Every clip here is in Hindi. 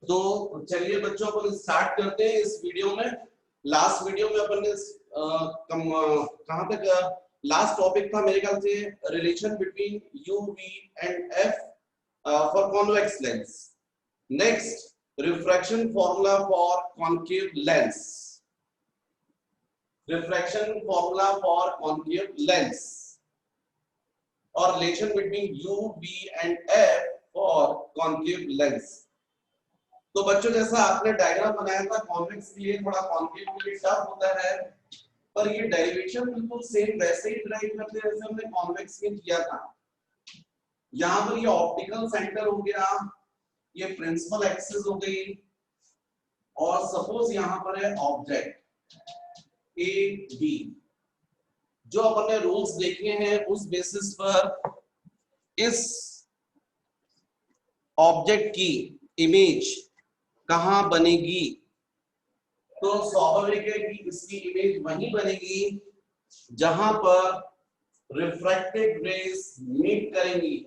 तो चलिए बच्चों अपन स्टार्ट करते हैं इस वीडियो में। लास्ट वीडियो में अपन ने कहां तक लास्ट टॉपिक था मेरे ख्याल से relation between U V and F for convex lens. Next refraction formula for concave lens. Refraction formula for concave lens और relation between U V and F for concave lens. तो बच्चों जैसा आपने डायग्राम बनाया था कॉन्वेक्स के लिए, थोड़ा कॉन्केव के लिए टफ होता है, पर ये डेरिवेशन बिल्कुल सेम वैसे ही ड्राइव करते हैं जैसे हमने कॉन्वेक्स में किया था। यहाँ पर ये ऑप्टिकल सेंटर हो गया, ये प्रिंसिपल एक्सिस हो गई, और सपोज यहाँ पर है ऑब्जेक्ट ए बी। जो अपन ने रूल्स देखे हैं उस बेसिस पर इस ऑब्जेक्ट की इमेज कहां बनेगी, तो स्वाभाविक है कि इसकी इमेज वहीं बनेगी जहां पर रिफ्रैक्टेड रेज मीट करेंगी।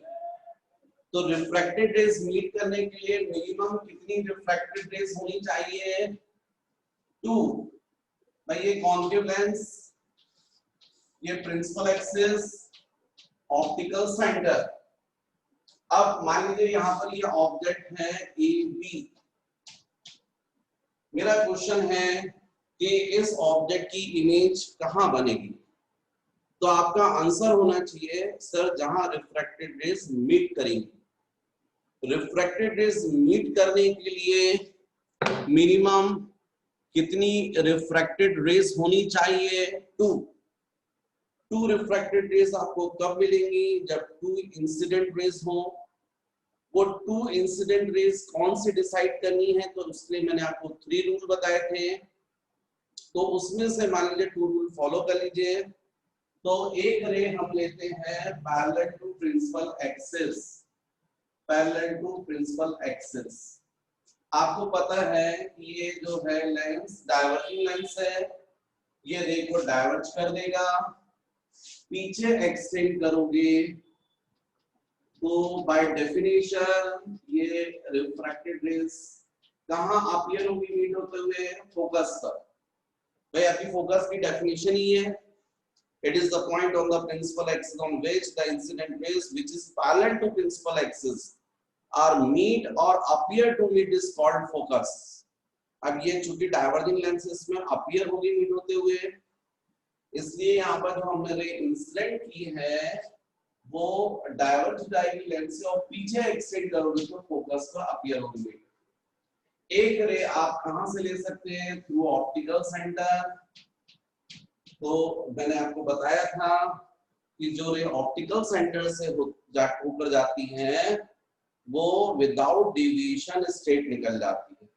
तो रिफ्रैक्टेड रेज मीट करने के लिए मिनिमम कितनी रिफ्रैक्टेड रेज होनी चाहिए? 2। भाई ये कॉन्केव लेंस, ये प्रिंसिपल एक्सिस, ऑप्टिकल सेंटर। अब मान लीजिए यहां पर ये ऑब्जेक्ट है ए बी। मेरा क्वेश्चन है कि इस ऑब्जेक्ट की इमेज कहां बनेगी? तो आपका आंसर होना चाहिए सर जहां रिफ्रैक्टेड रेज मीट करेंगी। रिफ्रैक्टेड रेज मीट करने के लिए मिनिमम कितनी रिफ्रैक्टेड रेज होनी चाहिए? 2 रिफ्रैक्टेड रेज आपको कब मिलेंगी? जब 2 इंसिडेंट रेज हो। वो 2 इंसिडेंट रेज कौन सी डिसाइड करनी है? तो उसके लिए मैंने आपको 3 रूल बताए थे, तो उसमें से मान लीजिए 2 रूल फॉलो कर लीजिए। तो एक रे हम लेते हैं parallel to principal axis. Parallel to principal axis आपको पता है कि ये जो है लेंस डाइवर्जिंग लेंस है, ये रे को डाइवर्ज कर देगा। पीछे एक्सटेंड करोगे तो बाय डेफिनेशन ये रिफ्रैक्टेड रेज कहां अपीयर होगी मीट होते हुए? फोकस पर। भाई आपकी फोकस की डेफिनेशन ही है, it is the point on the principal axis on which the incident rays which is parallel to principal axis are meet or appear to meet is called focus। अब ये चूंकि डाइवर्जिंग लेंसेस में अपीयर होगी मीट होते हुए, इसलिए यहाँ पर जो हमने रे इंसिडेंट की है वो डाइवर्ज जाएगी लेंस से और पीछे एक्सटेंड करोगे तो फोकस पर अपीयर होगी। एक रे आप कहां से ले सकते हैं? Through optical centre. तो मैंने आपको बताया था कि जो रे ऑप्टिकल सेंटर से होकर जाती है वो विदाउट डिविएशन स्ट्रेट निकल जाती है।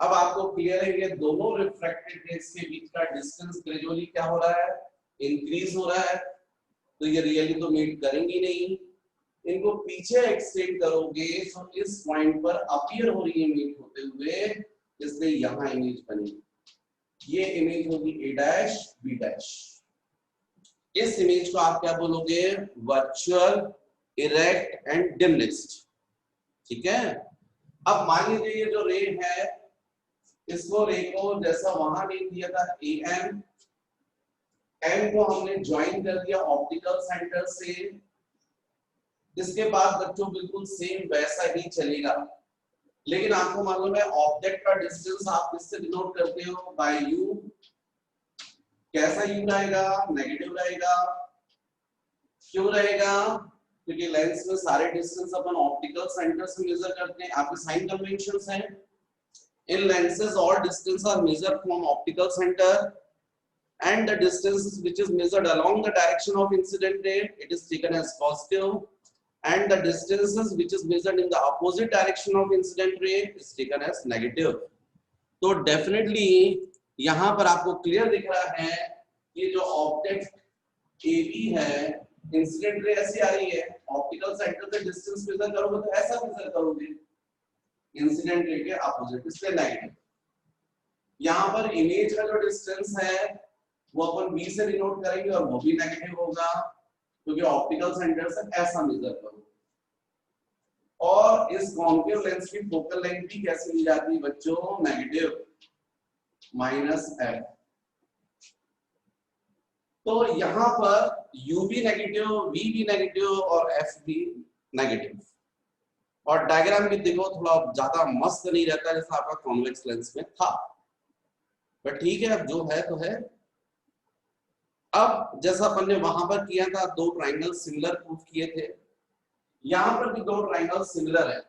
अब आपको क्लियर है ये दोनों रिफ्रैक्टेड रेज के बीच का डिस्टेंस ग्रेजुअली क्या हो रहा है? इंक्रीज हो रहा है। तो ये रियली तो मीट करेंगी नहीं, इनको पीछे एक्सटेंड करोगे तो इस पॉइंट पर अपीयर हो रही है मीट होते हुए, इसलिए यहां इमेज बनेगी। ये इमेज होगी ए डैश बी डैश। इस इमेज को आप क्या बोलोगे? Virtual erect and dim list. ठीक है। अब मान लीजिए ये जो रे है, इसको रे को जैसा वहां नेम दिया था ए एम, एम को हमने ज्वाइन कर दिया ऑप्टिकल सेंटर से। इसके बाद बच्चों बिल्कुल सेम वैसा ही चलेगा, लेकिन आपको मालूम है ऑब्जेक्ट का डिस्टेंस आप किससे डिनोट करते हो? By U. कैसा यू रहेगा? नेगेटिव रहेगा। क्यों रहेगा? क्योंकि लेंस में सारे डिस्टेंस अपन ऑप्टिकल सेंटर से मेजर करते हैं। आपके साइन कन्वेंशंस हैं। In lenses all distance are measured from optical centre and the distance which is measured along the direction of incident ray, it is taken as positive, and the distances which is measured in the opposite direction of incident ray is taken as negative। तो डेफिनेटली यहाँ पर आपको क्लियर दिख रहा है कि जो ऑब्जेक्ट ए बी है, इंसिडेंट रे ऐसी आ रही है, ऑप्टिकल सेंटर से डिस्टेंस मेजर करोगे तो ऐसा मेजर करोगे इंसिडेंट रे के अपोजिट, इसलिए नेगेटिव। यहाँ पर इमेज का जो डिस्टेंस है वो अपन बी से डिनोट करेंगे और वो भी नेगेटिव होगा क्योंकि ऑप्टिकल सेंटर से ऐसा मेजर करो। और और इस कॉन्केव लेंस की फोकल लेंथ भी कैसे ली जाती है बच्चों, नेगेटिव -f। तो यहाँ पर u भी नेगेटिव, v भी नेगेटिव और f भी नेगेटिव। और डायग्राम भी देखो थोड़ा ज्यादा मस्त नहीं रहता जैसा आपका कॉन्वेक्स लेंस में था, बट ठीक है अब जो है तो है। अब जैसा अपन ने वहां पर किया था, दो ट्राइंगल सिमिलर प्रूफ किए थे, यहां पर भी दो ट्राइंगल सिमिलर है।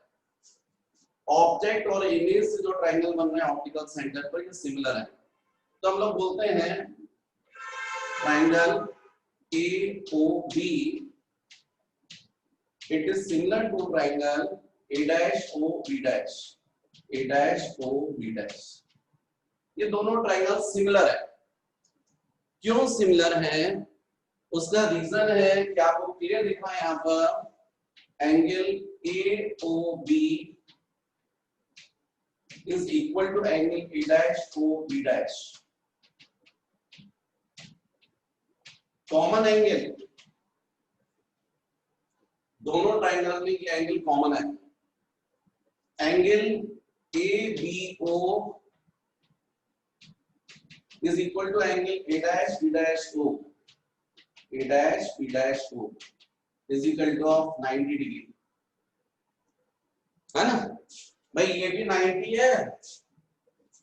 ऑब्जेक्ट और इमेज से जो ट्राइंगल बन रहे हैं ऑप्टिकल सेंटर पर, ये सिमिलर है। तो हम लोग बोलते हैं triangle AOB, it is similar to triangle A-OB', A-OB'। ये दोनों ट्राइंगल सिमिलर है। क्यों सिमिलर है, उसका रीजन है कि आपको क्लियर दिखा है यहाँ पर, angle AOB is equal to angle A-OB', common angle दोनों ट्राइंगल में ये एंगल कॉमन है। Angle ABO is equal to angle A-B'O, A-B'O is equal to 90 degree, है ना भाई। ये भी 90 है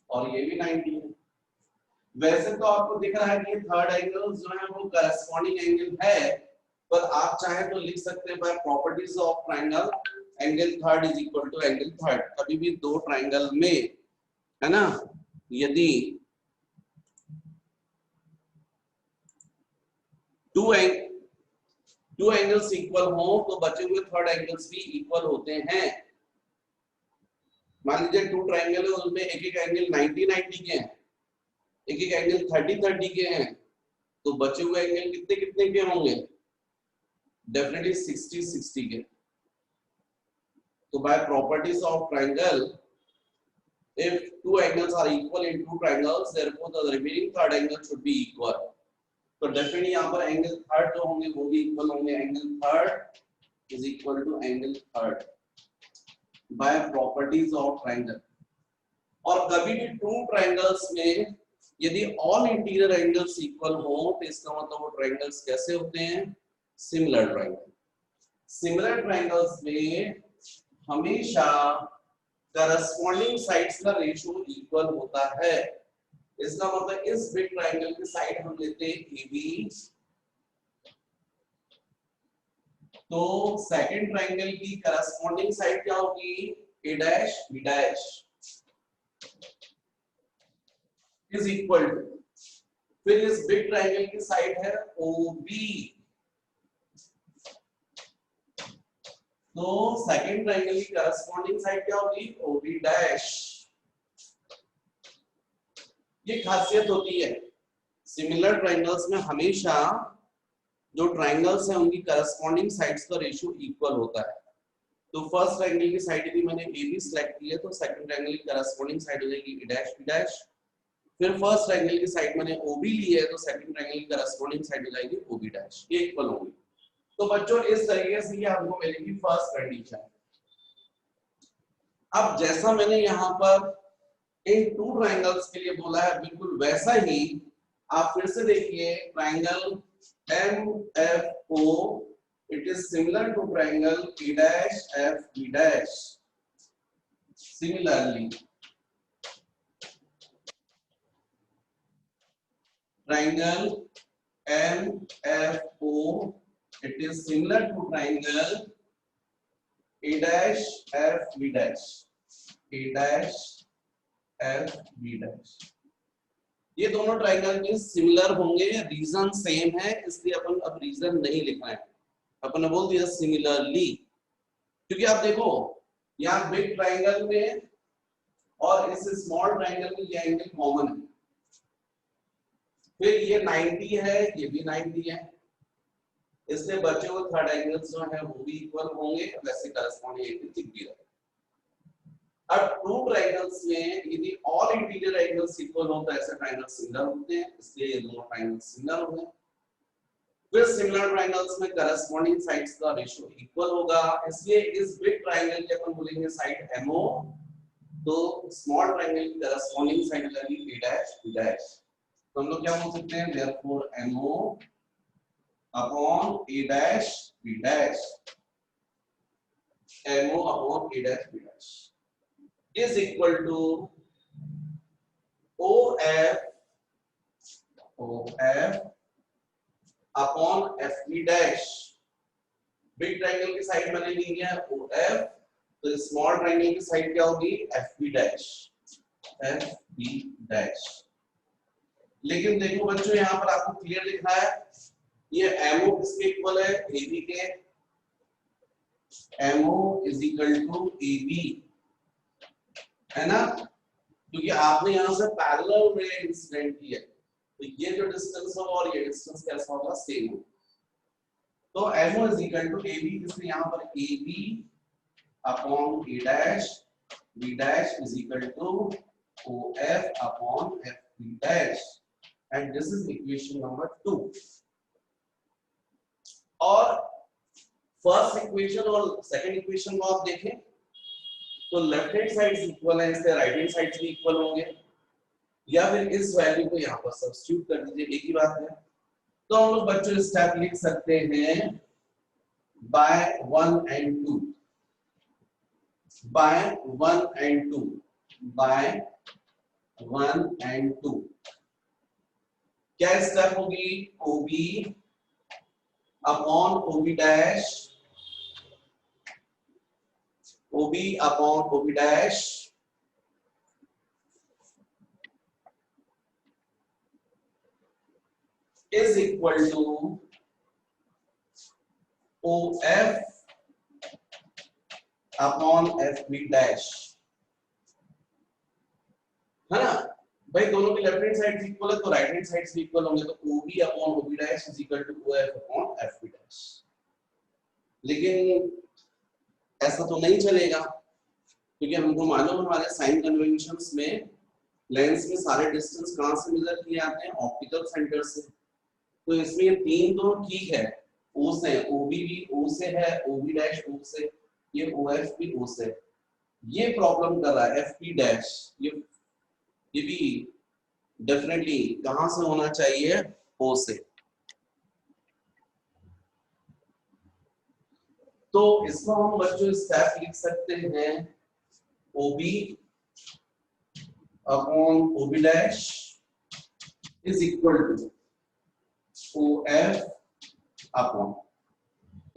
और ये भी 90 है। वैसे तो आपको दिख रहा है कि ये थर्ड एंगल जो है वो करस्पॉन्डिंग एंगल है, पर आप चाहे तो लिख सकते हैं by properties of triangle, angle third is equal to angle third. कभी भी दो ट्राइंगल में, है ना, यदि टू एंगल्स इक्वल हो तो बचे हुए थर्ड एंगल्स भी इक्वल होते हैं। मान लीजिए टू ट्राइंगल है, उसमें एक एक एंगल 90-90 के हैं, एक एक एंगल 30-30 के हैं, तो बचे हुए एंगल कितने कितने के होंगे, डेफिनेटली 60-60 के। तो by properties of triangle, if two angles are equal in two triangles, therefore the remaining third angle should be equal। तो डेफिनेटली यहाँ पर एंगल थर्ड जो होंगे वो भी इक्वल होंगे। Angle third is equal to angle third by properties of triangle. और कभी भी टू ट्राइंगल्स में यदि ऑल इंटीरियर एंगल्स इक्वल हो तो इसका मतलब वो ट्राइंगल्स कैसे होते हैं, सिमिलर ट्राइंगल। सिमिलर ट्राइंगल्स में हमेशा करस्पॉन्डिंग साइड्स का रेशियो इक्वल होता है। इसका मतलब इस बिग ट्राइंगल की साइड हम लेते हैं AB, तो सेकंड ट्राइंगल की करस्पॉन्डिंग साइड क्या होगी, A-B' इज इक्वल टू, फिर इस बिग ट्राइंगल की साइड है OB, तो सेकंड ट्राइंगल की करस्पॉन्डिंग साइड क्या होगी, OB'। ये खासियत होती है सिमिलर ट्राइंगल्स में, हमेशा जो ट्राइंगल्स हैं उनकी करस्पॉन्डिंग साइड्स का रेशियो इक्वल होता है। तो फर्स्ट ट्राइंगल की साइड यदि मैंने AB सिलेक्ट की है तो सेकंड ट्राइंगल की करस्पॉन्डिंग साइड हो जाएगी A', फिर फर्स्ट ट्राइंगल की साइड मैंने OB ली है तो सेकंड ट्राइंगल की करस्पॉन्डिंग साइड हो जाएगी OB', ये इक्वल होंगी। तो बच्चों इस तरीके से ये आपको मिलेगी फर्स्ट कंडीशन। अब जैसा मैंने यहाँ पर इन टू ट्राइंगल्स के लिए बोला है, बिल्कुल वैसा ही आप फिर से देखिए, triangle MFO, it is similar to triangle A', similarly triangle MFO, it is similar to triangle A', A', ये दोनों ट्राइंगल में सिमिलर होंगे, रीजन सेम है, इसलिए अपन अब रीजन नहीं लिखना है, अपन ने बोल दिया सिमिलरली। क्योंकि आप देखो यहाँ बिग ट्राइंगल में और इस स्मॉल ट्राइंगल में ये एंगल कॉमन है, फिर ये 90 है, ये भी 90 है, इसलिए बचे हुए थर्ड एंगल्स जो है वो भी इक्वल होंगे, वैसे करस्पॉन्डिंग एंगल दिख भी रहा है। अब टू ट्राइंगल्स में यदि ऑल इंटीरियर एंगल्स इक्वल हो तो ऐसे ट्राइंगल सिमिलर होते हैं, इसलिए ये दोनों ट्राइंगल सिमिलर हो गए। फिर सिमिलर ट्रायंगल्स में करस्पॉन्डिंग साइड्स का रेशियो इक्वल होगा, इसलिए इस बिग ट्रायंगल के अपन बोलेंगे साइड MO, तो स्मॉल ट्रायंगल की करस्पॉन्डिंग साइड लगेगी A डैश B डैश। तो हम लोग क्या बोल सकते हैं, therefore MO upon A dash B dash, MO upon A dash B dash is equal to OF upon FB dash. Big triangle की साइड मैंने ली है OF, तो स्मॉल ट्रायंगल की साइड क्या होगी FB डैश, FB डैश। लेकिन देखो बच्चों यहाँ पर आपको क्लियर लिखा है, ये MO किसके इक्वल है, AB के। MO is equal to AB, है ना, क्योंकि आपने यहाँ से पैरेलल में इंसिडेंट किया, तो ये जो डिस्टेंस होगा और ये डिस्टेंस कैसा होगा, सेम होगा। तो MO is equal to AB, इसलिए यहाँ पर AB upon A dash B dash is equal to OF upon FB dash, and this is equation number 2। और फर्स्ट इक्वेशन और सेकंड इक्वेशन को आप देखें तो लेफ्ट हैंड साइड इक्वल है, इससे राइट हैंड साइड भी इक्वल होंगे, या फिर इस वैल्यू को यहाँ पर सब्स्टिट्यूट कर दीजिए, एक ही बात है। तो हम लोग बच्चों स्टेप लिख सकते हैं by 1 and 2, by 1 and 2, by 1 and 2। क्या स्टेप होगी, OB upon OB dash, OB upon OB dash is equal to OF upon FB dash, है ना भाई। दोनों की लेफ्ट हैंड साइड इक्वल है तो राइट हैंड साइड भी इक्वल होंगे, तो OB upon OB dash is equal to OF upon FB dash. लेकिन ऐसा तो नहीं चलेगा, क्योंकि हमको मालूम हमारे साइन कन्वेंशंस में लेंस में सारे डिस्टेंस कहां से मेजर किए जाते हैं, ऑप्टिकल सेंटर से। तो इसमें ये तीन तो ठीक है, O से, OB भी O से है, OB डैश O से, ये OF भी O से। ये प्रॉब्लम कर रहा है FB डैश, ये भी डेफिनेटली कहां से होना चाहिए, O से। तो इसको हम बच्चों स्टेप लिख सकते हैं OB upon OB dash is equal to OF upon,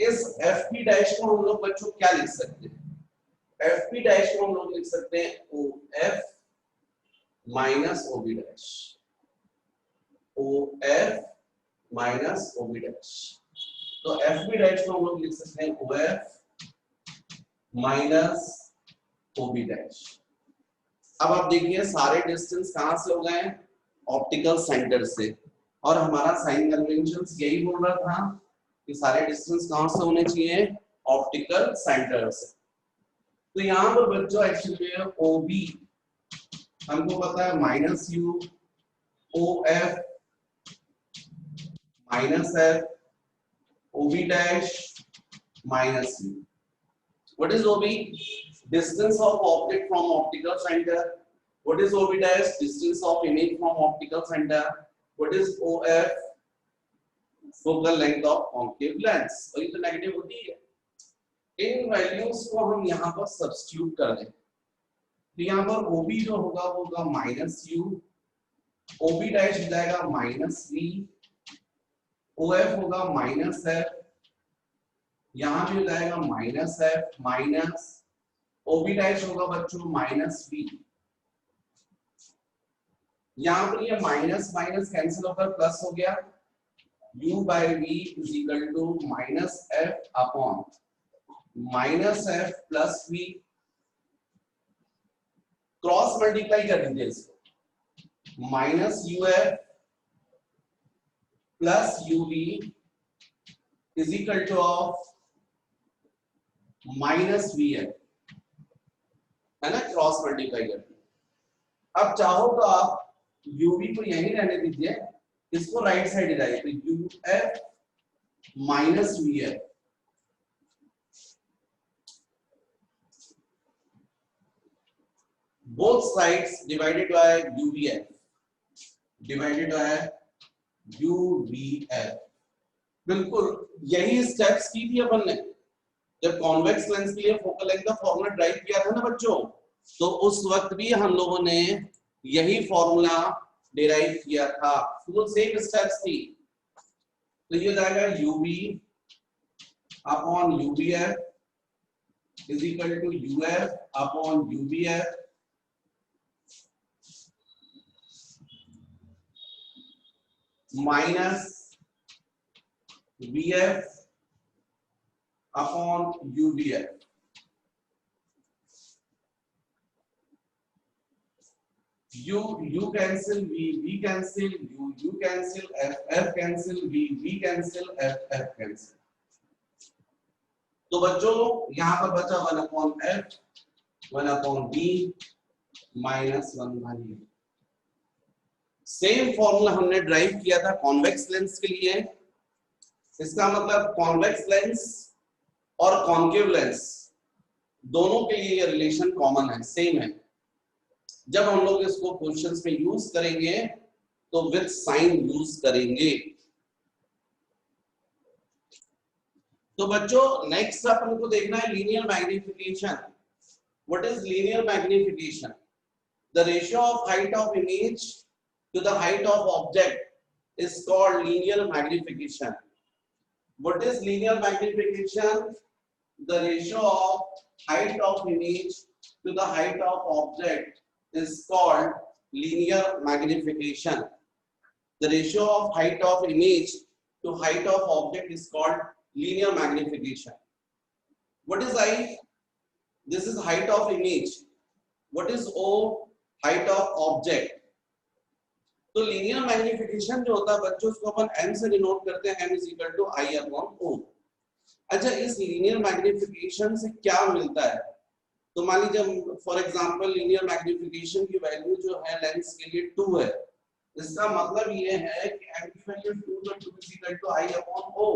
इस FB डैश को हम लोग बच्चों क्या लिख सकते हैं, FB डैश को हम लोग लिख सकते हैं OF minus OB dash, OF minus OB dash. तो FB डैश को हम लोग लिख सकते हैं OF माइनस OB डैश। अब आप देखिए सारे डिस्टेंस कहां से हो गए, ऑप्टिकल सेंटर से, और हमारा साइन कन्वेंशन यही बोल रहा था कि सारे डिस्टेंस कहां से होने चाहिए, ऑप्टिकल सेंटर से। तो यहाँ पर बच्चों एक्चुअली OB हमको पता है minus U, OF minus F, OB dash minus U। What is OB? Distance of object from optical center. What is OB dash? Distance of image from optical center. What is OF? Focal length of concave lens. और ये तो नेगेटिव होती है। इन वैल्यूज को हम यहाँ पर सब्स्टिट्यूट कर दें, तो यहाँ पर OB जो होगा वो होगा माइनस U, OB डैश हो जाएगा माइनस V, OF होगा माइनस F, यहाँ भी हो जाएगा minus F minus OB dash होगा बच्चों माइनस V। यहाँ पर ये माइनस माइनस कैंसिल होकर प्लस हो गया, U by V is equal to minus F upon minus F plus V। Cross multiply कर दीजिए इसको, minus UF plus UV is equal to of minus VF, है ना, क्रॉस मल्टीप्लाई कर दिया। अब चाहो तो आप UV को यहीं रहने दीजिए, इसको राइट साइड ले जाइए, तो UF minus VF, both sides divided by UVF, divided by UVF। बिल्कुल यही स्टेप्स की थी अपन ने जब कॉन्वेक्स लेंस के लिए फोकल लेंथ का फॉर्मूला ड्राइव किया था ना बच्चों, तो उस वक्त भी हम लोगों ने यही फॉर्मूला डिराइव किया था, तो सेम स्टेप्स थी। तो ये जाएगा UV upon UVF is equal to UF upon UVF minus VF upon UVF। U cancel, V cancel, U cancel, F cancel, V cancel, F cancel। तो बच्चों यहां पर बचा 1 upon F, 1 upon B minus 1/E। Same formula हमने ड्राइव किया था कॉन्वेक्स लेंस के लिए। इसका मतलब कॉन्वेक्स लेंस और कॉन्केव लेंस दोनों के लिए ये रिलेशन कॉमन है, सेम है। जब हम लोग इसको क्वेश्चंस में यूज करेंगे तो विद साइन यूज करेंगे। तो बच्चों नेक्स्ट अपन को देखना है linear magnification. What is linear magnification? The ratio of height of image to the height of object is called linear magnification. What is linear magnification? The ratio of height of image to the height of object is called linear magnification. The ratio of height of image to height of object is called linear magnification. What is I? This is height of image. What is O? Height of object. तो linear magnification जो होता है बच्चों उसको अपन m से डिनोट करते हैं, m is equal to I upon O। अच्छा इस linear magnification से क्या मिलता है? तो मान लीजिए फॉर एग्जांपल लीनियर मैग्निफिकेशन की वैल्यू जो है लेंस के लिए 2 है, इसका मतलब ये है कि m की वैल्यू 2 तो 2 is equal to I upon O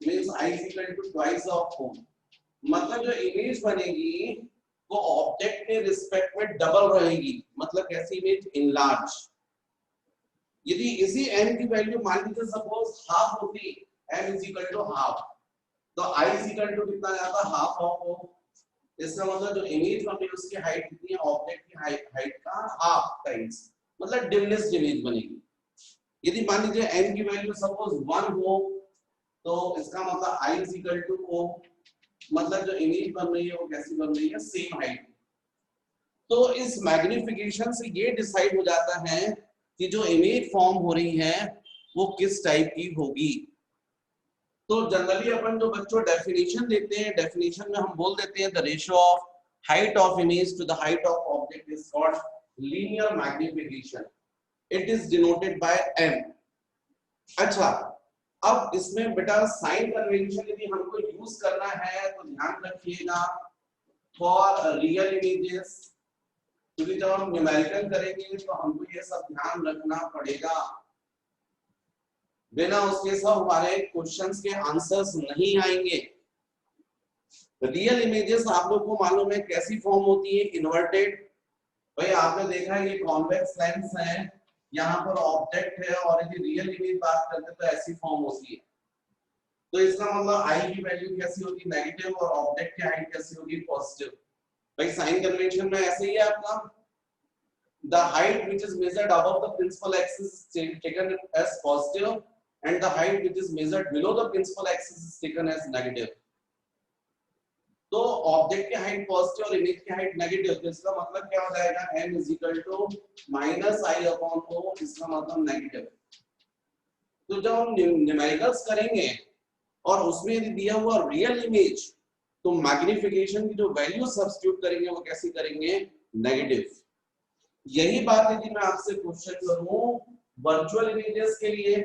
means I is equal to twice of O। मतलब जो इमेज बनेगी वो ऑब्जेक्ट के रिस्पेक्ट में डबल रहेगी। मतलब कैसी इमेज? इनलार्ज। यदि इसी m की वैल्यू मान लीजिए सपोज हाफ होती, m is equal to half, तो I is equal to कितना जाता? Half of O। इसका मतलब जो इमेज बनेगी उसकी हाइट कितनी है? ऑब्जेक्ट की हाइट का हाफ टाइम्स, मतलब डिमिनिश्ड इमेज बनेगी। यदि मान लीजिए m की वैल्यू सपोज 1 हो तो इसका मतलब I is equal to O, मतलब जो इमेज बन रही है वो कैसी बन रही है? Same height. तो इस मैग्निफिकेशन से ये डिसाइड हो जाता है कि जो इमेज फॉर्म हो रही है वो किस टाइप की होगी। तो जनरली अपन जो बच्चों डेफिनेशन देते हैं, डेफिनेशन में हम बोल देते हैं the ratio of height of image to the height of object is called linear magnification. It is denoted by m। अच्छा अब इसमें बेटा साइन कन्वेंशन यदि हमको यूज करना है तो ध्यान रखिएगा फॉर रियल इमेजेस, क्योंकि जब हम न्यूमेरिकल करेंगे तो हमको ये सब ध्यान रखना पड़ेगा, बिना उसके सब हमारे क्वेश्चंस के आंसर्स नहीं आएंगे। रियल इमेजेस आप लोग को मालूम है कैसी फॉर्म होती है? इन्वर्टेड। भाई आपने देखा है ये कॉन्वेक्स लेंस है, यहाँ पर ऑब्जेक्ट है और यदि रियल इमेज बात करते तो ऐसी फॉर्म होती है। तो इसका मतलब आई की वैल्यू कैसी होगी? नेगेटिव, और ऑब्जेक्ट की हाइट कैसी होगी? पॉजिटिव। भाई साइन कन्वेंशन में ऐसे ही है आपका, the height which is measured above the principal axis is taken as positive and the height which is measured below the principal axis is taken as negative। तो ऑब्जेक्ट की हाइट पॉजिटिव और इमेज की हाइट नेगेटिव, तो इसका मतलब क्या हो जाएगा? m is equal to minus I upon O, इसका मतलब नेगेटिव। तो जब हम न्यूमेरिकल्स करेंगे और उसमें यदि दिया हुआ रियल इमेज तो मैग्निफिकेशन की जो वैल्यू सब्स्टिट्यूट करेंगे वो कैसी करेंगे? नेगेटिव। यही बात यदि मैं आपसे क्वेश्चन करूं वर्चुअल इमेजेस के लिए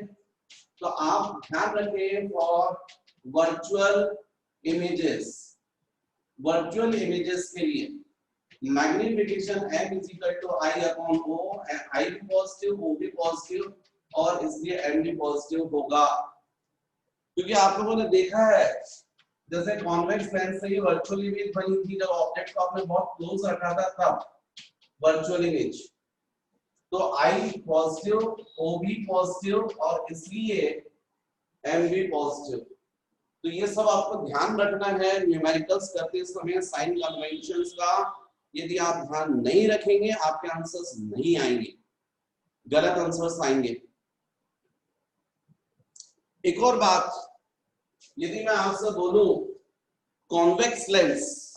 तो आप ध्यान रखें for virtual images, virtual images के लिए magnification m is equal to I upon O, I भी पॉजिटिव O भी पॉजिटिव और इसलिए m भी पॉजिटिव होगा। क्योंकि आप लोगों ने देखा है जैसे कॉन्वेक्स लेंस से ही वर्चुअल इमेज बनी थी, जब ऑब्जेक्ट को आपने बहुत क्लोज रखा था तब वर्चुअल इमेज। तो आई पॉजिटिव, ओ भी पॉजिटिव और इसलिए एम भी पॉजिटिव। तो ये सब आपको ध्यान रखना है न्यूमेरिकल्स करते समय, साइन कन्वेंशंस का। यदि आप ध्यान नहीं रखेंगे आपके आंसर्स नहीं आएंगे, गलत आंसर्स आएंगे। एक और बात, यदि मैं आपसे बोलूं कॉन्वेक्स लेंस,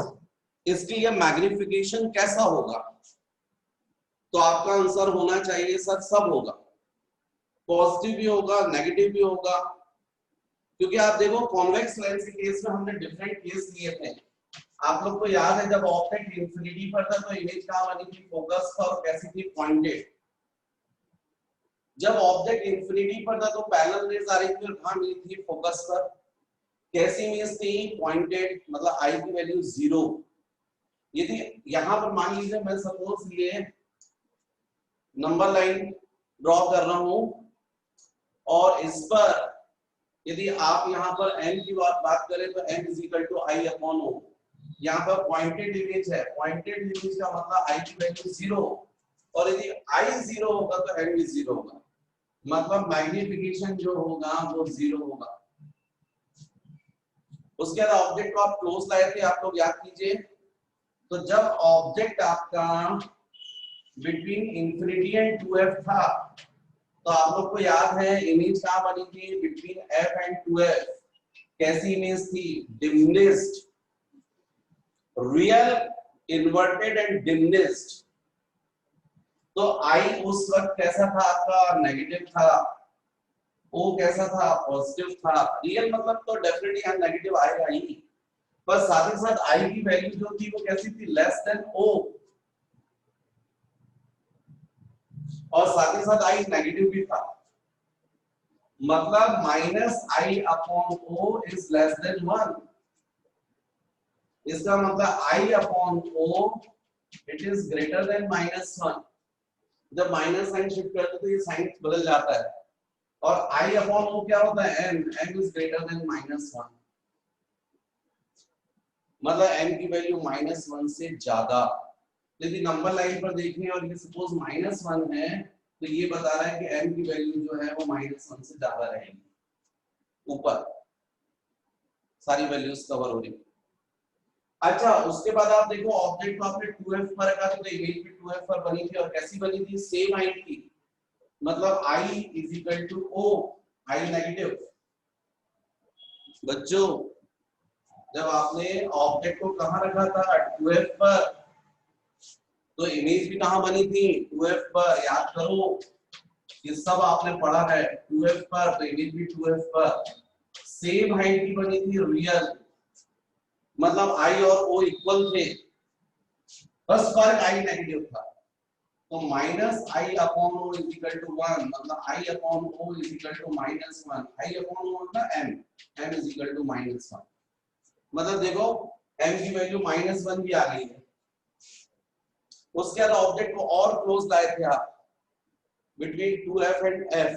इसके लिए मैग्निफिकेशन कैसा होगा, तो आपका आंसर होना चाहिए सर सब होगा, पॉजिटिव भी होगा नेगेटिव भी होगा। क्योंकि आप देखो कॉन्वेक्स लेंस के केस में हमने डिफरेंट केस लिए थे। आप लोग को याद है जब ऑब्जेक्ट इंफिनिटी पर था तो इमेज कहां बनी थी, फोकस पर, कैसी थी, पॉइंटेड। जब ऑब्जेक्ट इंफिनिटी पर था तो पैरेलल रेज आ रही थी और कहां मिली थी, फोकस पर। कैसी इमेज थी, पॉइंटेड, मतलब आई की वैल्यू 0। यदि यहां पर मान लीजिए मैं सपोज ये नंबर लाइन ड्रॉ कर रहा हूं और इस पर यदि आप यहां पर n की बात करें तो n i अपॉन o। यहाँ पर पॉइंटेड इमेज है, पॉइंटेड इमेज का मतलब i की वैल्यू 0, और यदि i 0 होगा तो n भी 0 होगा, मतलब मैग्निफिकेशन जो होगा वो 0 होगा। उसके बाद ऑब्जेक्ट को आप क्लोज लाए थे, आप लोग याद कीजिए। तो जब ऑब्जेक्ट आपका बिटवीन इंफिनिटी एंड 2f था तो आप लोग को याद है इमेज कहां बनी थी, बिटवीन f एंड 2f। कैसी इमेज थी, diminished, real, inverted and diminished. तो आई उस वक्त कैसा था आपका, नेगेटिव था। ओ कैसा था, पॉजिटिव था। रियल मतलब तो डेफिनेटली यहां नेगेटिव आएगा ही, पर साथ ही साथ आई की वैल्यू जो थी वो कैसी थी, लेस देन ओ, और साथ ही साथ आई नेगेटिव भी था। मतलब minus I upon O is less than 1। इसका मतलब I upon O it is greater than -1। जब माइनस साइन शिफ्ट करते तो ये साइन बदल जाता है, और आई अपॉन ओ क्या होता है, m इज ग्रेटर देन -1। मतलब m की वैल्यू -1 से ज्यादा। यदि नंबर लाइन पर देखें और ये सपोज -1 है तो ये बता रहा है कि m की वैल्यू जो है वो -1 से ज्यादा रहेगी। ऊपर सारी वैल्यूज कवर हो रही। अच्छा, उसके बाद आप देखो ऑब्जेक्ट को आपने 2f पर रखा तो इमेज भी 2f पर बनी थी, और कैसी बनी थी, सेम हाइट की। मतलब i is equal to o, i negative. बच्चों जब आपने ऑब्जेक्ट को कहां रखा था, 2f पर, तो इमेज भी कहां बनी थी, 2f पर। याद करो ये सब आपने पढ़ा है, 2f पर तो इमेज भी 2f पर। सेम हाइट की बनी थी, रियल, मतलब i और o इक्वल थे, बस फर्क i नेगेटिव था। तो minus I upon O is equal to 1, मतलब I upon O is equal to -1। I upon O मतलब m इज इक्वल टू -1। मतलब देखो m की वैल्यू -1 भी आ गई है। उसके बाद ऑब्जेक्ट को और क्लोज लाए थे आप, बिटवीन 2f एंड f।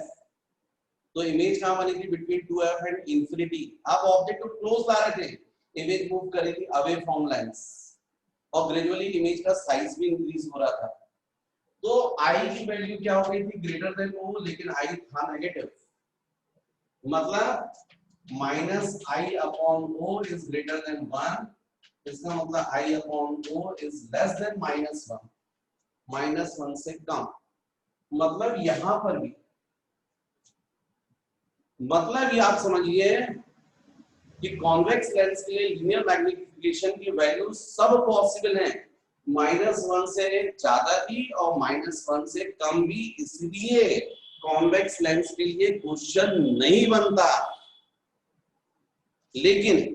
तो इमेज कहां बनी थी, बिटवीन 2f एंड इंफिनिटी। आप ऑब्जेक्ट को क्लोज ला रहे थे, इमेज मूव करी थी अवे फ्रॉम लेंस, और ग्रेजुअली इमेज का साइज भी इंक्रीज हो रहा था। तो i की वैल्यू क्या हो गई थी, ग्रेटर देन o, लेकिन i था नेगेटिव। मतलब -i upon o is greater than 1। इसका मतलब i upon o is less than -1, -1 से कम। मतलब यहां पर भी, मतलब ये आप समझिए कि कॉन्वेक्स लेंस के लिए लीनियर मैग्निफिकेशन की वैल्यू सब पॉसिबल है, -1 से ज्यादा भी और -1 से कम भी। इसलिए कॉन्वेक्स लेंस के लिए क्वेश्चन नहीं बनता, लेकिन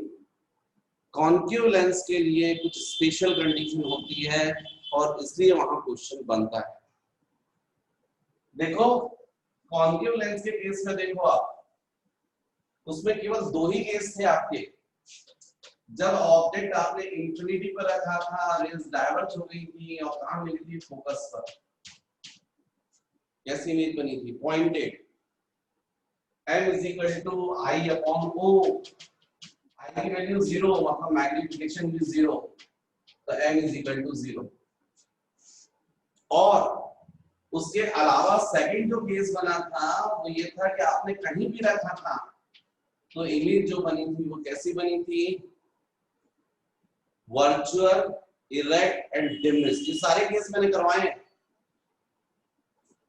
कॉन्केव लेंस के लिए कुछ स्पेशल कंडीशन होती है और इसलिए वहां क्वेश्चन बनता है। देखो कॉन्केव लेंस के केस में देखो आप, उसमें केवल 2 ही केस थे आपके। जब ऑब्जेक्ट आपने इंफिनिटी पर रखा था, रेज डाइवर्ज हो गई थी और कहां मिली थी, फोकस पर। कैसी इमेज बनी थी, pointed. m is equal to i upon o, i की वैल्यू 0 मतलब मैग्निफिकेशन भी 0, तो m इज इक्वल टू 0। और उसके अलावा सेकंड जो केस बना था वो ये था कि आपने कहीं भी रखा था तो इमेज जो बनी थी वो कैसी बनी थी, वर्चुअल, इरेक्ट एंड डिमिनिश। ये सारे केस मैंने करवाए हैं।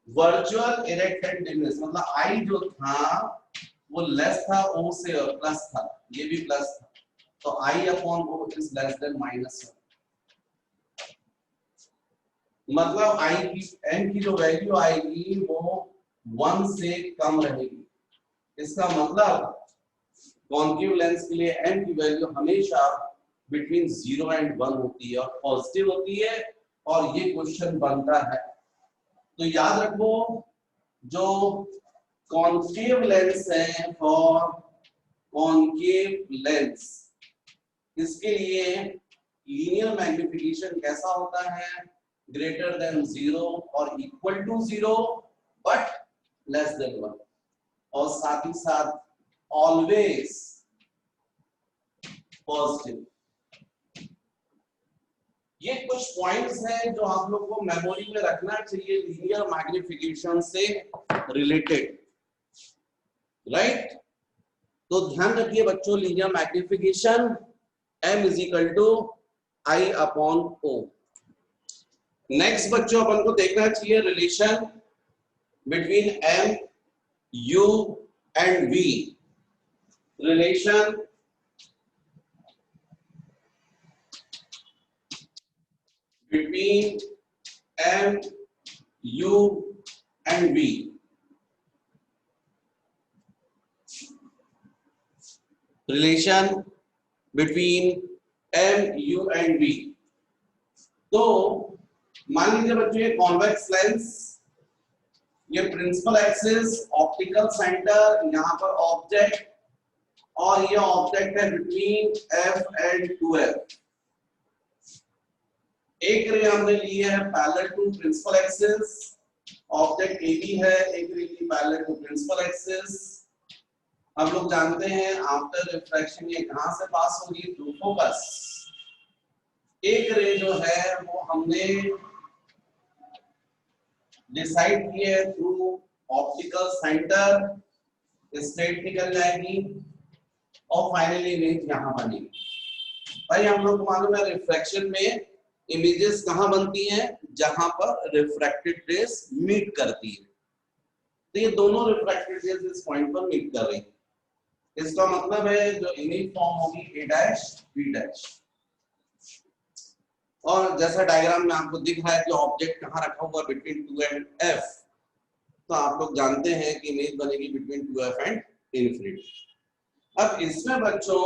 वर्चुअल, इरेक्ट एंड डिमिनिश मतलब आई जो था वो लेस था ओ से और प्लस था, ये भी प्लस था, तो I upon O is less than -1। मतलब आई की n की जो वैल्यू आएगी वो 1 से कम रहेगी। इसका मतलब कॉन्केव लेंस के लिए n की वैल्यू हमेशा बिटवीन 0 एंड 1 होती है और पॉजिटिव होती है, और ये क्वेश्चन बनता है। तो याद रखो जो कॉन्केव लेंस है, फॉर कॉन्केव लेंस इसके लिए लीनियर मैग्निफिकेशन कैसा होता है, ग्रेटर देन 0 और equal to 0 but less than 1, और साथ ही साथ ऑलवेज पॉजिटिव। ये कुछ पॉइंट्स हैं जो आप लोग को मेमोरी में रखना चाहिए लीनियर मैग्निफिकेशन से रिलेटेड, राइट। तो ध्यान रखिए बच्चों, linear magnification m is equal to i upon o। Next बच्चों अपन को देखना चाहिए relation between m, u and v। Relation between m, u and v। Relation between m, u and v। तो मान लीजिए बच्चों ये कॉन्वेक्स लेंस, ये प्रिंसिपल एक्सिस, ऑप्टिकल सेंटर, यहाँ पर ऑब्जेक्ट, और ये ऑब्जेक्ट है बिटवीन f एंड 2f। एक रे हमने ली है parallel to principal axis, object AB है, एक रे ली पैरेलल टू प्रिंसिपल एक्सिस। हम लोग जानते हैं आफ्टर रिफ्रैक्शन ये कहां से पास होगी, थ्रू फोकस। एक रे जो है वो हमने डिसाइड किए थ्रू ऑप्टिकल सेंटर, स्ट्रेट निकल जाएगी और फाइनली इमेज यहां बनेगी। भाई हम लोग को मालूम है रिफ्रैक्शन में इमेजेस कहां बनती हैं, जहां पर रिफ्रैक्टेड रेस मीट करती है। तो ये दोनों रिफ्रैक्टेड रेस इस पॉइंट पर मीट कर रही है। इसका मतलब है जो इमेज फॉर्म होगी a डैश b डैश। और जैसा डायग्राम में आपको दिख रहा है कि ऑब्जेक्ट कहां रखा हुआ बिटवीन 2 एंड f, तो आप लोग जानते हैं कि इमेज बनेगी बिटवीन 2f एंड इंफिनिटी। अब इसमें बच्चों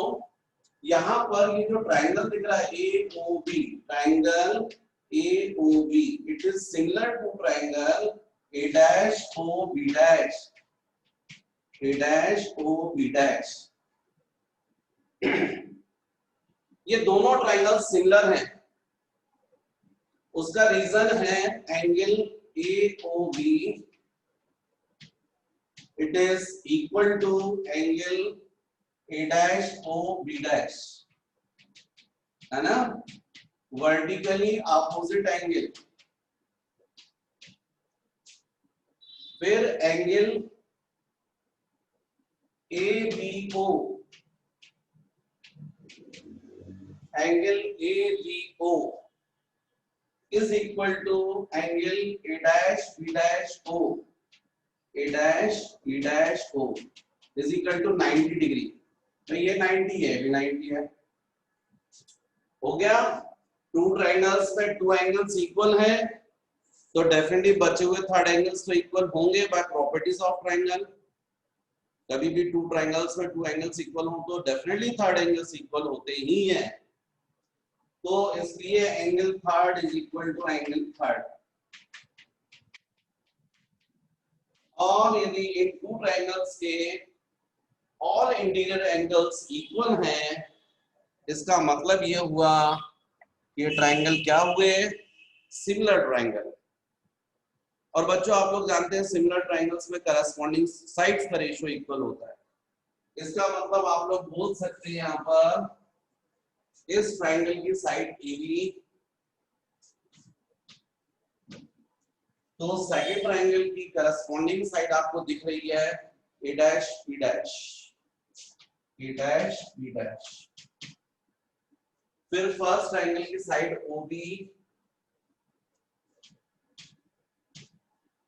यहाँ पर ये जो ट्रायंगल दिख रहा है AOB, triangle AOB, it is similar to triangle A dash OB dash, A dash OB dash. ये दोनों ट्रायंगल सिमिलर हैं। उसका रीजन है angle AOB it is equal to angle A dash OB dash, है ना, वर्टिकली अपोजिट एंगल। फिर angle ABO, angle ABO is equal to angle A dash B dash O, A dash B dash O is equal to 90 degree. तो ये 90 है, भी 90 है। हो गया। टू ट्रायंगल्स में टू एंगल्स इक्वल है, तो डेफिनेटली बचे हुए थर्ड एंगल्स तो इक्वल होंगे बाय प्रॉपर्टीज ऑफ ट्रायंगल। कभी भी टू ट्रायंगल्स में टू एंगल्स इक्वल हो तो डेफिनेटली थर्ड एंगल्स इक्वल होते ही हैं। तो इसलिए angle third is equal to angle third. और यदि इन टू ट्रायंगल्स के ऑल इंटीरियर एंगल्स इक्वल हैं, इसका मतलब यह हुआ कि ये ट्रायंगल क्या हुए, सिमिलर ट्रायंगल। और बच्चों आप लोग जानते हैं सिमिलर ट्राइंगल्स में करस्पॉन्डिंग साइड्स का रेशियो इक्वल होता है। इसका मतलब आप लोग बोल सकते हैं यहाँ पर इस ट्राइंगल की साइड AB, तो सेकंड ट्राइंगल की करस्पॉन्डिंग साइड आपको दिख रही है A dash B dash, A dash B dash. फिर फर्स्ट ट्राइंगल की साइड OB,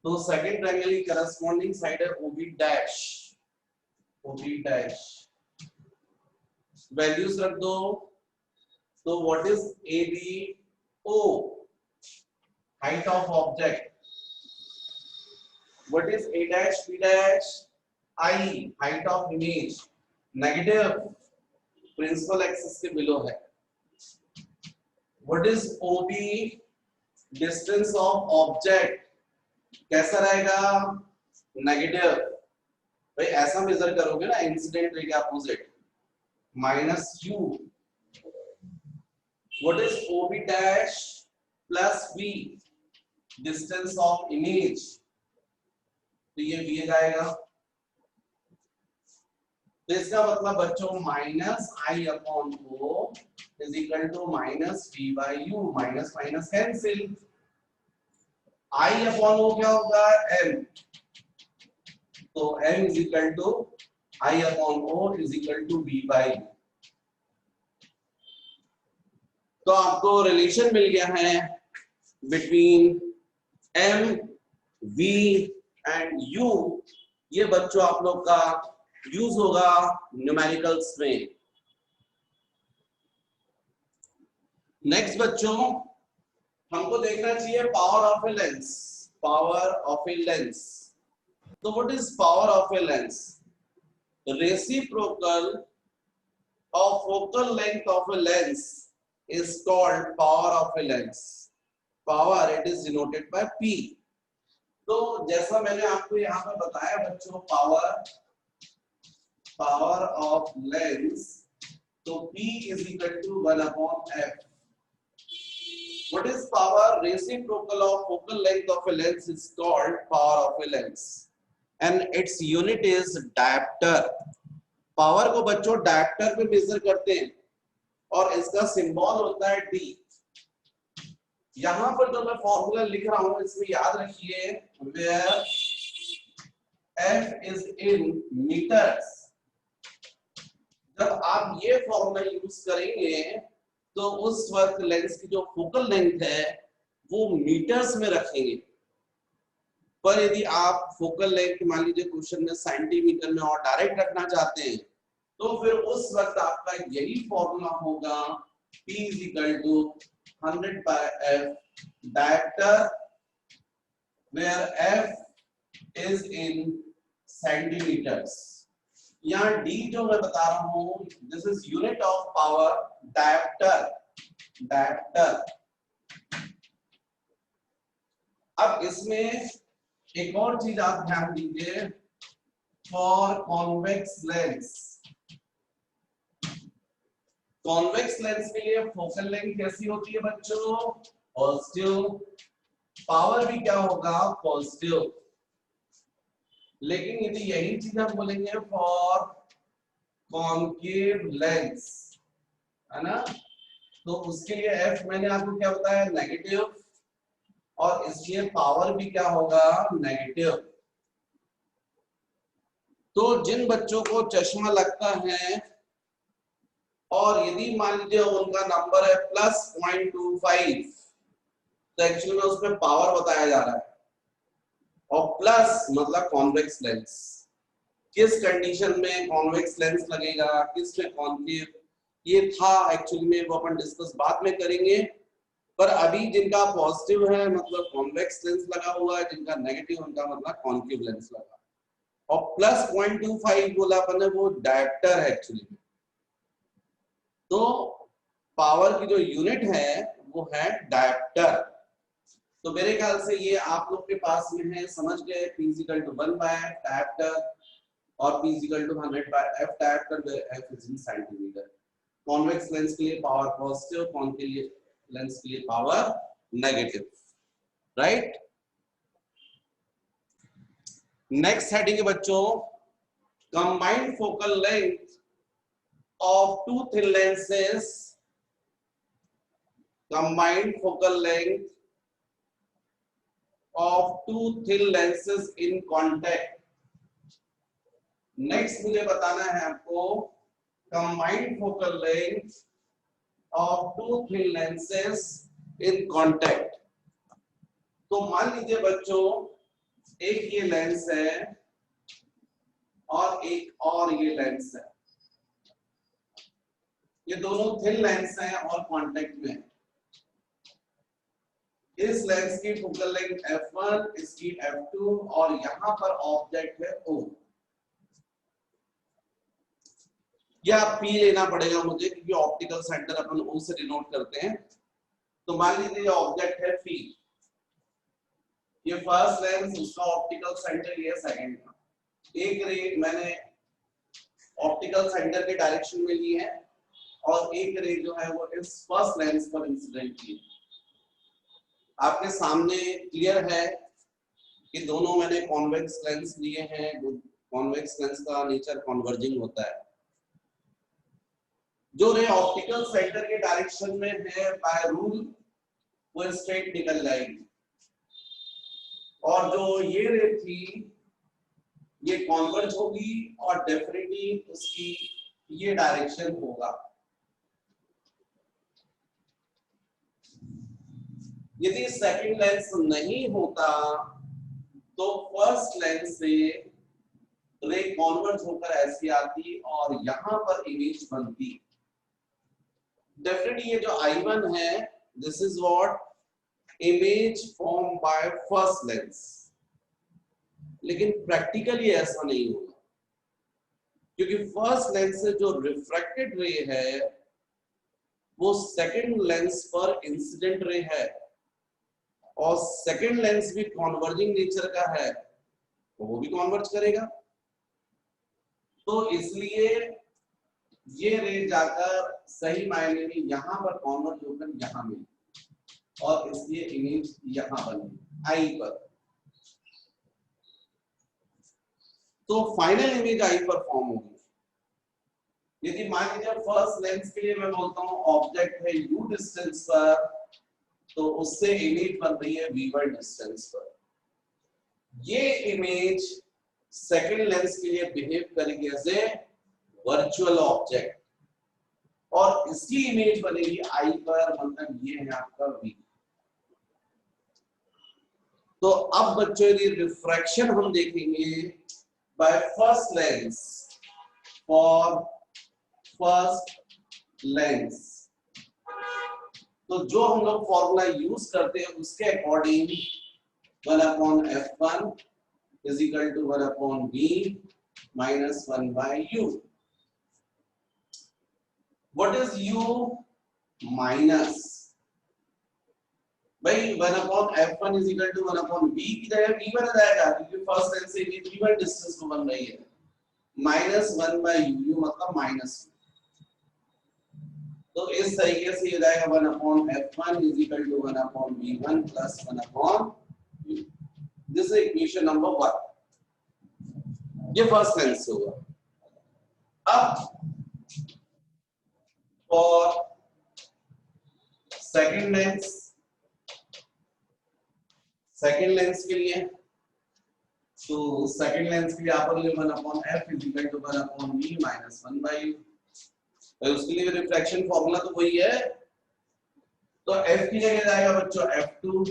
तो सेकंड ट्राइंगल की करस्पॉन्डिंग साइड है OB dash, OB dash. Values रख दो, तो what is ABO, height of object. What is A dash B dash? I, height of image. Negative, principal axis के below है। What is OB? Distance of object. कैसा रहेगा? Negative। भाई ऐसा मेजर करोगे ना, इंसिडेंट रे के opposite, -U। What is OB dash plus B? Distance of image। तो ये दिया जाएगा। तो इसका मतलब बच्चों -I/O is equal to -V/U, minus minus cancel. I/O क्या होगा? M, तो M is equal to I/O is equal to V/U। तो आपको रिलेशन मिल गया है between M, V and U। ये बच्चों आप लोग का यूज होगा न्यूमेरिकल्स में। नेक्स्ट बच्चों हमको देखना चाहिए power of a lens, power of a lens. तो what is power of a lens? Reciprocal of focal length of a lens is called power of a lens. Power, it is denoted by P. तो जैसा मैंने आपको यहाँ पर बताया बच्चों, पावर ऑफ लेंस, तो P is equal to 1/f. What is power? Reciprocal of focal length of a lens is called power of a lens, and its unit is diopter. Power को बच्चों डायप्टर पे मेजर करते हैं और इसका सिंबल होता है D। यहां पर जो मैं फॉर्मूला लिख रहा हूं इसमें याद रखिए, where F is in meters। जब आप ये फॉर्मूला यूज करेंगे तो उस वक्त लेंस की जो फोकल लेंथ है वो मीटर्स में रखेंगे। पर यदि आप फोकल लेंथ मान लीजिए क्वेश्चन में सेंटीमीटर में और डायरेक्ट रखना चाहते हैं तो फिर उस वक्त आपका यही फॉर्मूला होगा, P is equal to 100/f diopter, where f is in centimeters। यहाँ D जो मैं बता रहा हूँ, this is unit of power, diopter, diopter। अब इसमें एक और चीज आप ध्यान दीजिए, for convex lens, convex lens के लिए फोकल लेंथ कैसी होती है बच्चों? पॉजिटिव। पावर भी क्या होगा? पॉजिटिव। लेकिन यदि यही चीज हम बोलेंगे फॉर कॉन्केव लेंस, है ना, तो उसके लिए F मैंने आपको क्या बताया? नेगेटिव, और इसलिए पावर भी क्या होगा? नेगेटिव। तो जिन बच्चों को चश्मा लगता है और यदि मान लीजिए उनका नंबर है +0.25, तो एक्चुअली में उसमें पावर बताया जा रहा है, और प्लस मतलब कॉन्वेक्स लेंस। किस कंडीशन में कॉन्वेक्स लेंस लगेगा, किस में कॉन्केव, ये था एक्चुअली में, वो अपन डिस्कस बाद में करेंगे। पर अभी जिनका पॉजिटिव है मतलब कॉन्वेक्स लेंस लगा हुआ है, जिनका नेगेटिव उनका मतलब कॉन्केव लेंस लगा, और +0.25 बोला अपन ने, वो डायप्टर है एक्चुअली में। तो पावर की जो यूनिट है वो है डायप्टर। तो मेरे ख्याल से ये आप लोग के पास में है, समझ गए। P is equal to 1/f dioptre और P is equal to 100/f dioptre, where f is in centimetre. Convex lens के लिए पावर पॉजिटिव, कॉन्केव लेंस के लिए power negative, right. Next heading है बच्चों, combined focal length of two thin lenses, combined focal length of two thin lenses in contact. नेक्स्ट मुझे बताना है आपको combined focal length of two thin lenses in contact. तो मान लीजिए बच्चों एक ये लेंस है और एक और ये लेंस है, ये दोनों थिन लेंस हैं और कांटेक्ट में है। इस लेंस की फोकल लेंथ f1, इसकी f2 और यहां पर ऑब्जेक्ट है O। या P लेना पड़ेगा मुझे क्योंकि ऑप्टिकल सेंटर अपन O से डिनोट करते हैं। तो मान लीजिए ये ऑब्जेक्ट है P, ये फर्स्ट लेंस, उसका ऑप्टिकल सेंटर ये सेकंड का। एक रे मैंने ऑप्टिकल सेंटर के डायरेक्शन में ली है और एक रे जो है वो इस फर्स्ट लेंस पर इंसिडेंट की है। आपके सामने क्लियर है कि दोनों मैंने कॉन्वेक्स लेंस लिए हैं। कॉन्वेक्स लेंस का नेचर कन्वर्जिंग होता है। जो रे ऑप्टिकल सेंटर के डायरेक्शन में है बाय रूल वो स्ट्रेट निकल जाएगी, और जो ये रे थी ये कॉन्वर्ज होगी और डेफिनेटली उसकी ये डायरेक्शन होगा। यदि सेकंड लेंस नहीं होता तो फर्स्ट लेंस से रे कॉन्वर्ज होकर ऐसी आती और यहां पर इमेज बनती। डेफिनेटली ये जो I1 है, this is what image form by first lens. लेकिन प्रैक्टिकली ऐसा नहीं होगा क्योंकि फर्स्ट लेंस से जो रिफ्रैक्टेड रे है वो सेकंड लेंस पर इंसिडेंट रे है और सेकंड लेंस भी कॉन्वर्जिंग नेचर का है तो वो भी कॉन्वर्ज करेगा। तो इसलिए ये रे जाकर सही मायने में यहां पर कॉन्वर्ज होकर यहां मिली और इसलिए इमेज यहां बनी I पर। तो फाइनल इमेज I पर फॉर्म होगी। यदि मान लीजिए फर्स्ट लेंस के लिए मैं बोलता हूं ऑब्जेक्ट है U डिस्टेंस पर, तो उससे इमेज बन रही है V1 डिस्टेंस पर। ये इमेज सेकंड लेंस के लिए बिहेव करेगी एज ए वर्चुअल ऑब्जेक्ट और इसकी इमेज बनेगी I पर, मतलब ये है आपका V। तो अब बच्चों यदि रिफ्रैक्शन हम देखेंगे by first lens for first lens, तो जो हम लोग फॉर्मूला यूज करते हैं उसके according 1/f1 is equal to 1/v minus 1/u. What is u minus? भाई 1/f1 is equal to 1/v की जगह v1 आ जाएगा क्योंकि फर्स्ट लेंस से ये v1 डिस्टेंस को बन रही है, माइनस 1/u मतलब माइनस। तो इस तरीके से ये जाएगा 1/f1 is equal to 1/v1 plus 1/u. This is equation number 1। ये फर्स्ट लेंस से होगा। अब फॉर सेकंड लेंस के लिए, तो सेकंड लेंस के लिए आप लोग 1/f is equal to 1/v minus 1/u। तो उसके लिए रिफ्रैक्शन फार्मूला तो वही है। तो f की जगह जाएगा बच्चों f2,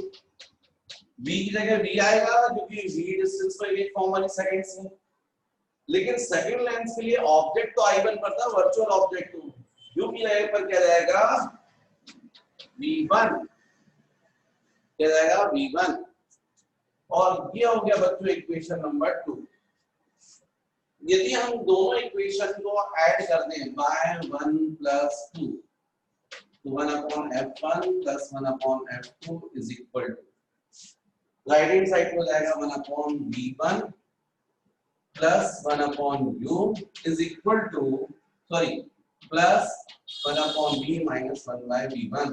v की जगह v आएगा क्योंकि v डिस्टेंस पर इमेज फॉर्म वाली सेकंड से। लेकिन सेकंड लेंस के लिए ऑब्जेक्ट तो I1 पर था, वर्चुअल ऑब्जेक्ट तो u की जगह पर क्या जाएगा v1, क्या जाएगा v1। और ये हो गया बच्चों इक्वेशन नंबर 2। यदि हम दोनों इक्वेशन को ऐड कर दें बाय 1 plus 2, तो 1/f1 plus 1/f2 is equal to, right hand side को जाएगा 1/v1 plus 1/u is equal to, sorry, plus 1/v minus 1/v1।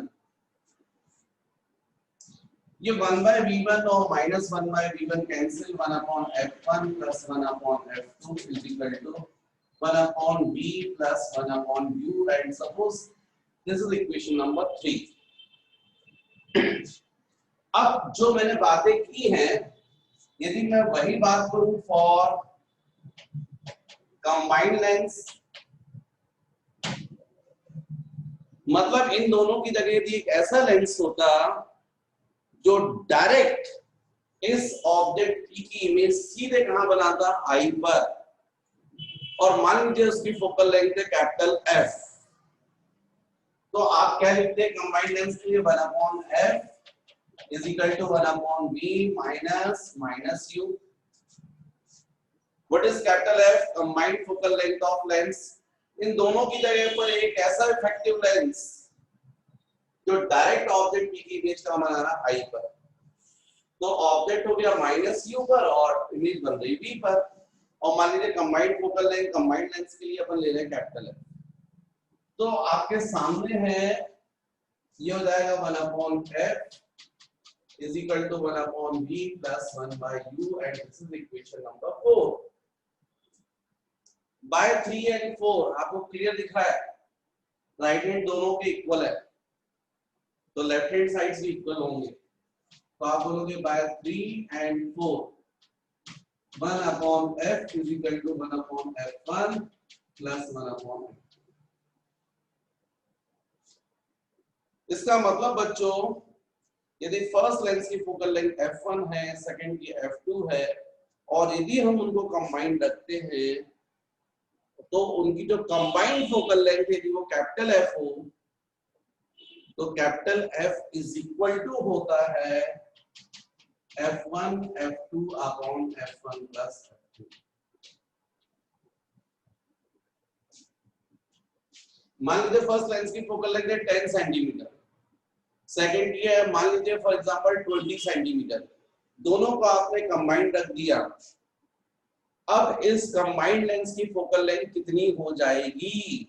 ये 1/v1 और -1/v1 cancel, 1/f1 + 1/f2 is equal to 1/v + 1/u, and suppose this is equation number 3। अब जो मैंने बातें की हैं, यदि मैं वही बात करूं फॉर कंबाइंड लेंस, मतलब इन दोनों की जगह यदि एक ऐसा लेंस होता जो डायरेक्ट इस ऑब्जेक्ट की इमेज सीधे कहां बनाता, आई पर, और मान लीजिए उसकी फोकल लेंथ है कैपिटल एफ, तो आप क्या लिखते हैं कंबाइंड लेंस के लिए, 1/f is equal to 1/v minus u. What is capital F? Combined focal length of lens. इन दोनों की जगह पर एक ऐसा इफेक्टिव लेंस जो डायरेक्ट ऑब्जेक्ट की इमेज का बना रहा आई पर, तो ऑब्जेक्ट हो गया -u पर और इमेज बन रही v पर, और मान लीजिए combined focal length, combined lens के लिए अपन ले रहे हैं कैपिटल F, तो आपके सामने है, ये हो जाएगा 1/f is equal to 1/v plus 1/u, and this is equation number 4. By 3 and 4 आपको क्लियर दिख रहा है, राइट हैंड दोनों के इक्वल है, तो लेफ्ट हैंड साइड्स भी इक्वल होंगे, तो आप बोलोगे by 3 and 4 1/f is equal to 1/f1 plus 1/f2। इसका मतलब बच्चों, यदि फर्स्ट लेंस की फोकल लेंथ f1 है, सेकंड की f2 है, और यदि हम उनको कंबाइन रखते हैं तो उनकी जो कंबाइंड फोकल लेंथ यदि वो कैपिटल F हो, तो capital F is equal to होता है f1 f2 upon f1 plus f2। मान लीजिए फर्स्ट लेंस की फोकल लेंथ है 10 सेंटीमीटर, सेकंड की है मान लीजिए फॉर एग्जांपल 20 सेंटीमीटर, दोनों को आपने कंबाइंड रख दिया। अब इस कंबाइंड लेंस की फोकल लेंथ कितनी हो जाएगी,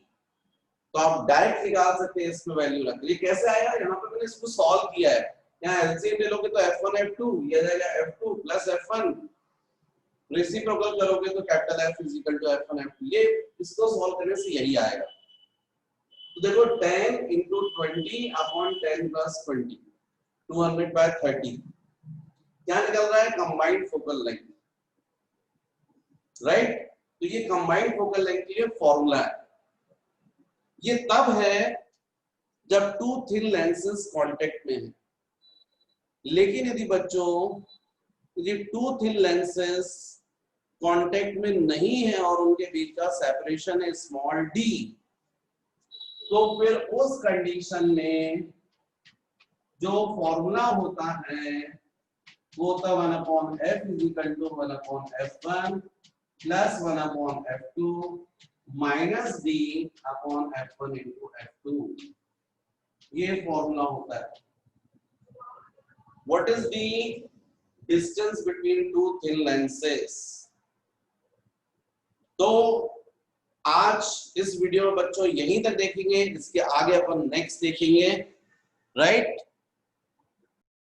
तो आप डायरेक्ट निकाल सकते हैं, इसमें वैल्यू रख। ये कैसे आया, यहाँ पे मैंने इसको सॉल्व किया है, यहाँ एलसीएम ले लोगे तो f1 f2 ये जाएगा f2 प्लस f1, रेसिप्रोकल करोगे तो capital F is equal to f1 f2, ये इसको सॉल्व करने से यही आएगा। तो देखो 10 into 20 अपॉन 10 प्लस 20 200/30 क्या निकल रहा है, कंबाइंड फोकल लेंथ, राइट। तो ये कंबाइंड फोकल लेंथ के लिए फॉर्मूला है। ये तब है जब टू थिन लेंसेज कांटेक्ट में है, लेकिन यदि बच्चों यदि टू थिन लेंसेज कांटेक्ट में नहीं है और उनके बीच का सेपरेशन है स्मॉल d, तो फिर उस कंडीशन में जो फॉर्मूला होता है वो होता 1/f is equal to 1/f1 plus 1/f2 minus d upon f1 into f2, ये फॉर्मूला होता है। What is the distance between two thin lenses. तो आज इस वीडियो में बच्चों यहीं तक देखेंगे, इसके आगे अपन नेक्स्ट देखेंगे, राइट।